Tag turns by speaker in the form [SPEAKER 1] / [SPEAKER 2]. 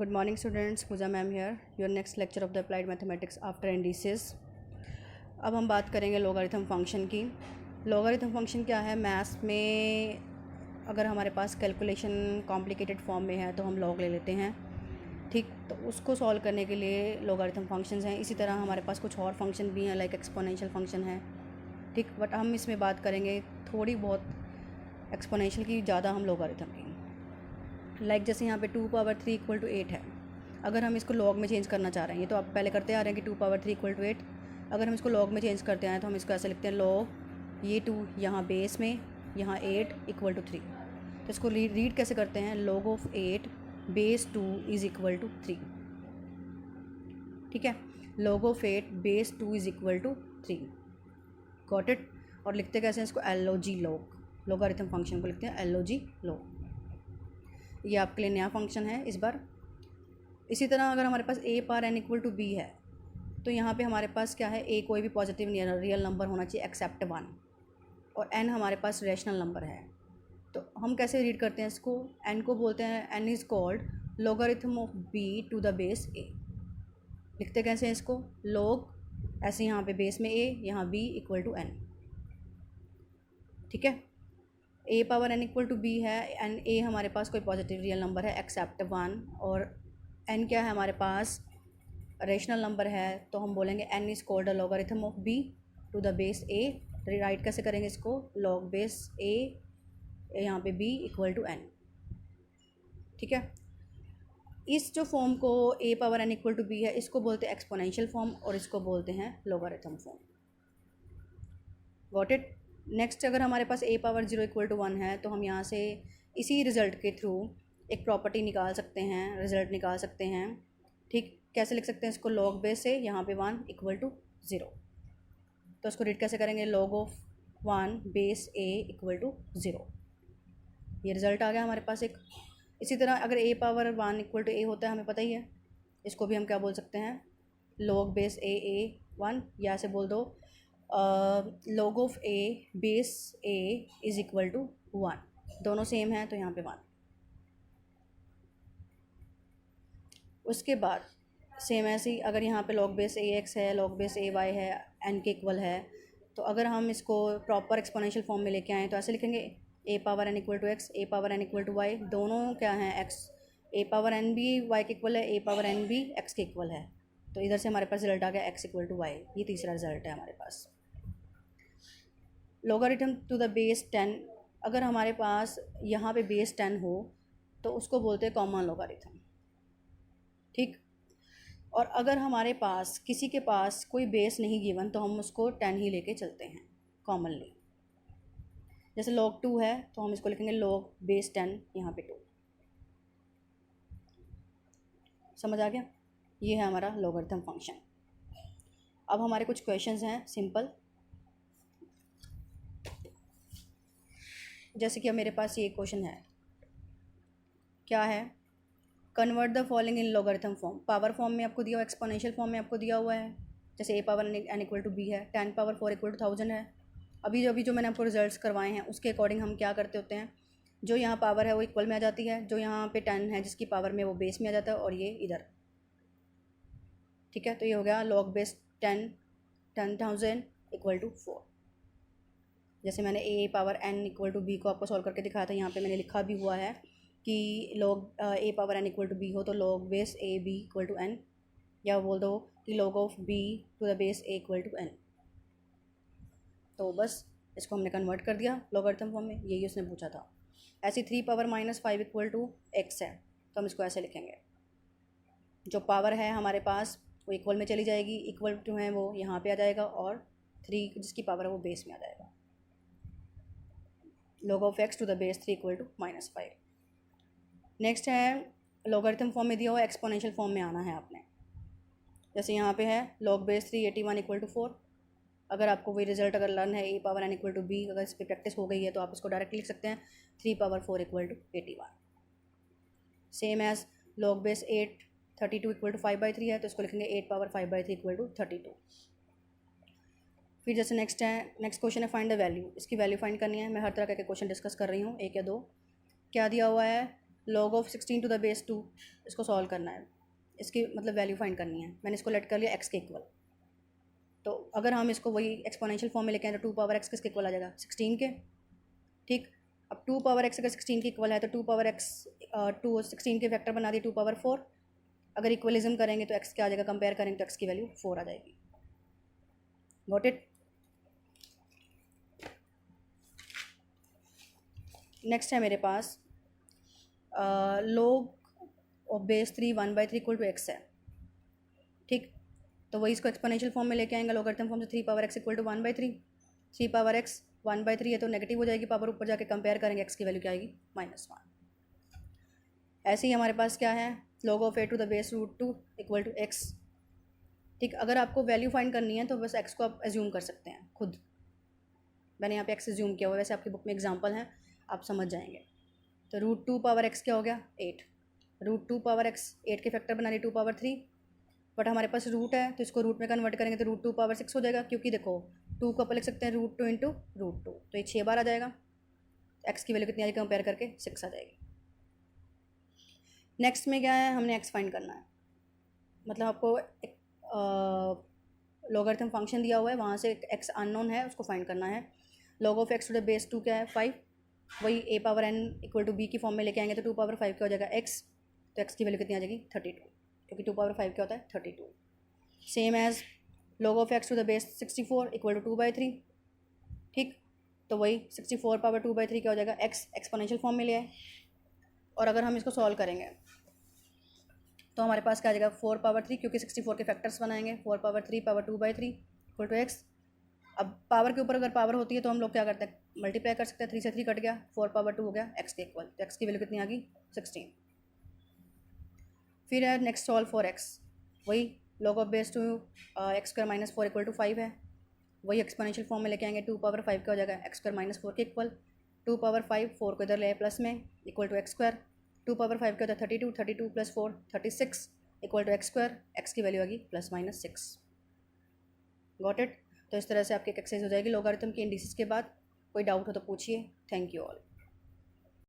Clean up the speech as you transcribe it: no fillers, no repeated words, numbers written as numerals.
[SPEAKER 1] Good morning students, Pooja ma'am here, your next lecture of the applied mathematics after indices। अब हम बात करेंगे logarithm function की। Logarithm function क्या है? मैथ्स में अगर हमारे पास कैलकुलेशन कॉम्प्लिकेटेड फॉर्म में है तो हम लॉग ले लेते हैं, ठीक। तो उसको सॉल्व करने के लिए लॉगरिथम फंक्शंस हैं। इसी तरह हमारे पास कुछ और फंक्शन भी हैं, लाइक एक्सपोनेंशियल फंक्शन है, ठीक। बट हम इसमें बात करेंगे थोड़ी बहुत एक्सपोनेंशियल की, ज़्यादा हम लॉगरिथम की। लाइक जैसे यहाँ पे 2 पावर 3 इक्वल टू 8 है। अगर हम इसको लॉग में चेंज करना चाह रहे हैं, ये तो आप पहले करते आ रहे हैं कि 2 पावर 3 इक्वल टू 8। अगर हम इसको लॉग में चेंज करते हैं तो हम इसको ऐसे लिखते हैं, लॉग ये 2 यहाँ बेस में, यहाँ 8 इक्वल टू 3। तो इसको रीड कैसे करते हैं? Log of 8 base 2 is equal to 3, ठीक है। Log of 8 base 2 is equal to 3, got it. और लिखते कैसे हैं इसको? LOG लॉग, लॉगरिथम फंक्शन को लिखते हैं LOG लॉग। ये आपके लिए नया फंक्शन है इस बार। इसी तरह अगर हमारे पास a power n equal to b है तो यहाँ पे हमारे पास क्या है? a कोई भी पॉजिटिव नहीं है, रियल नंबर होना चाहिए एक्सेप्ट 1, और n हमारे पास रैशनल नंबर है। तो हम कैसे रीड करते हैं इसको? n को बोलते हैं, n is called logarithm of b to the base a। लिखते कैसे हैं इसको? लॉग ऐसे यहाँ पे बेस में a, यहाँ b इक्वल टू n, ठीक है। a power n equal to b है, एन a हमारे पास कोई पॉजिटिव रियल नंबर है एक्सेप्ट 1, और n क्या है हमारे पास? रेशनल नंबर है। तो हम बोलेंगे n is called the logarithm of b to the base a। Write कैसे करेंगे इसको? लॉग बेस a, यहाँ पे b इक्वल टू n, ठीक है। इस जो फॉर्म को a power n equal to b है, इसको बोलते हैं एक्सपोनेंशियल फॉर्म, और इसको बोलते हैं logarithm form, got it. Next, अगर हमारे पास a पावर 0 इक्वल टू 1 है तो हम यहाँ से इसी रिज़ल्ट के थ्रू एक प्रॉपर्टी निकाल सकते हैं, रिज़ल्ट निकाल सकते हैं, ठीक। कैसे लिख सकते हैं इसको? लॉग बेस से यहाँ पे 1 इक्वल टू 0। तो इसको रीड कैसे करेंगे? Log of 1 base a equal to 0। ये रिज़ल्ट आ गया हमारे पास एक। इसी तरह अगर a power 1 equal to a होता है, हमें पता ही है, इसको भी हम क्या बोल सकते हैं? लॉग बेस a 1, या से बोल दो log of a base a is equal to 1। दोनों सेम हैं तो यहाँ पे 1। उसके बाद सेम ऐसे ही अगर यहाँ पे लॉग बेस ax है, लॉग बेस ay है, n के इक्वल है, तो अगर हम इसको प्रॉपर एक्सपोनेंशियल फॉर्म में लेके आएँ तो ऐसे लिखेंगे, a power n equal to x, a power n equal to y। दोनों क्या हैं? x। a पावर n भी y के इक्वल है, a पावर n भी x के इक्वल है। तो इधर से हमारे पास रिजल्ट आ गया x इक्वल टू y। ये तीसरा रिजल्ट है हमारे पास। लॉगरिथम टू द बेस 10, अगर हमारे पास यहाँ पे बेस 10 हो तो उसको बोलते हैं कॉमन लॉगरिथम, ठीक। और अगर हमारे पास किसी के पास कोई बेस नहीं गिवन तो हम उसको 10 ही लेके चलते हैं कॉमनली। जैसे log 2 है तो हम इसको लिखेंगे log बेस 10, यहाँ पे 2। समझ आ गया? ये है हमारा लॉगरिथम फंक्शन। अब हमारे कुछ क्वेश्चंस हैं सिंपल। जैसे कि अब मेरे पास ये क्वेश्चन है, क्या है? Convert the following in logarithm form. Power form में आपको दिया हुआ, एक्सपोनेंशियल फॉर्म में आपको दिया हुआ है। जैसे a power n equal to b है, 10 पावर 4 इक्वल टू 1000 है। अभी जो मैंने आपको रिजल्ट्स करवाए हैं उसके अकॉर्डिंग हम क्या करते होते हैं, जो यहाँ पावर है वो इक्वल में आ जाती है, जो यहाँ पे 10 है जिसकी पावर में, वो बेस में आ जाता है, और ये इधर, ठीक है। तो ये हो गया लॉग बेस 10,000 इक्वल टू 4। जैसे मैंने a power n equal to b को आपको सॉल्व करके दिखाया था, यहाँ पे मैंने लिखा भी हुआ है कि log a power n equal to b हो तो log base a b equal to n, या बोल दो कि log of b to the base a equal to n। तो बस इसको हमने कन्वर्ट कर दिया लॉगरिथम फॉर्म में, यही उसने पूछा था। ऐसे 3 पावर -5 इक्वल टू x है तो हम इसको ऐसे लिखेंगे, जो पावर है हमारे पास वो इक्वल में चली जाएगी, इक्वल टू है वो यहाँ पे आ जाएगा, और 3 जिसकी पावर है वो बेस में आ जाएगा। log of x to the base 3 equal to -5। Next है लॉगरिथम फॉर्म में दिया हुआ, एक्सपोनेंशियल फॉर्म में आना है आपने। जैसे यहाँ पे है log बेस 381 इक्वल टू 4। अगर आपको वही रिजल्ट अगर लर्न है a power n equal to b, अगर इस पर प्रैक्टिस हो गई है तो आप इसको डायरेक्ट लिख सकते हैं 3 power 4 equal to 81। Same as log base 832 equal to 5/3 है तो इसको लिखेंगे 8 पावर 5/3 इक्वल टू 32। फिर जैसे नेक्स्ट क्वेश्चन है फाइंड द वैल्यू। इसकी वैल्यू फाइंड करनी है। मैं हर तरह के क्वेश्चन डिस्कस कर रही हूँ, 1 या 2। क्या दिया हुआ है? log of 16 to the base 2, इसको सॉल्व करना है, इसकी मतलब वैल्यू फाइंड करनी है। मैंने इसको लेट कर लिया x के इक्वल। तो अगर हम इसको वही एक्सपोनेंशियल फॉर्म में लेके आए तो 2 पावर x किसके इक्वल आ जाएगा, 16 के। ठीक, अब 2 पावर x अगर 16 के इक्वल है तो 2 पावर x 16 के फैक्टर बना दिए 2 पावर 4। अगर इक्वलिज्म करेंगे तो x क्या आ जाएगा, कंपेयर करेंगे तो x की वैल्यू 4 आ जाएगी। Got it. नेक्स्ट है मेरे पास log of base 3 1/3 equal to x है। ठीक, तो वही इसको एक्सपोनेंशियल फॉर्म में लेके आएंगे, लॉगरिथम फॉर्म से 3 power x equal to 1/3। 3 power x 1/3 है तो नेगेटिव हो जाएगी पावर, ऊपर जाके कंपेयर करेंगे x की वैल्यू क्या आएगी, -1। ऐसे ही हमारे पास क्या है, log of a to the base √2 equal to x। ठीक, अगर आपको वैल्यू फाइंड करनी है तो बस x को आप एज्यूम कर सकते हैं खुद। मैंने यहाँ पे x एज्यूम किया हुआ है, वैसे आपकी बुक में एग्जाम्पल हैं, आप समझ जाएंगे। तो √2 पावर x क्या हो गया, 8। √2 पावर x 8 के फैक्टर बना लिए 2 पावर 3, बट हमारे पास रूट है तो इसको रूट में कन्वर्ट करेंगे तो √2 पावर 6 हो जाएगा, क्योंकि देखो 2 को अपन लिख सकते हैं √2 इंटू √2, तो ये 6 बार आ जाएगा। x की वैल्यू कितनी आएगी, कंपेयर करके 6 आ जाएगी। नेक्स्ट में क्या है, हमने x फाइंड करना है, मतलब आपको एक लॉगरिथम फंक्शन दिया हुआ है, वहाँ से x अननोन है उसको फाइंड करना है। log of x to the base 2 क्या है, 5। वही a power n equal to b की फॉर्म में लेके आएंगे तो 2 पावर 5 क्या हो जाएगा x, तो x की वैल्यू कितनी आ जाएगी, 32, क्योंकि 2 पावर 5 क्या होता है, 32। Same as log of x to the base 64 equal to 2/3। ठीक, तो वही 64 पावर 2/3 क्या हो जाएगा, x एक्सपोनेंशियल फॉर्म में ले आए। और अगर हम इसको सॉल्व करेंगे तो हमारे पास क्या आ जाएगा, 4 पावर 3, क्योंकि 64 के फैक्टर्स बनाएंगे, 4 power 3 power 2/3 equal to x। अब पावर के ऊपर अगर पावर होती है तो हम लोग क्या करते हैं, मल्टीप्लाई कर सकते हैं, 3 से 3 कट गया, 4 पावर 2 हो गया x के इक्वल, तो x की वैल्यू कितनी आ गई, 16। फिर है नेक्स्ट सॉल्व फॉर x, वही log of base two x² - 4 equal to 5 है। वही एक्सपोनेंशियल फॉर्म में लेके आएंगे, 2 पावर 5 का हो जाएगा x² - 4 के इक्वल। 2 पावर 5 4 को इधर ले प्लस में इक्वल टू x²। 2 पावर 5 का होता है 32, 32 + 4 36 इक्वल टू x²। x की वैल्यू आ गई +/6। Got it. तो इस तरह से आपकी एक एक्सरसाइज हो जाएगी लॉगरिथम की इंडिसेस के बाद। कोई डाउट हो तो पूछिए। Thank you all.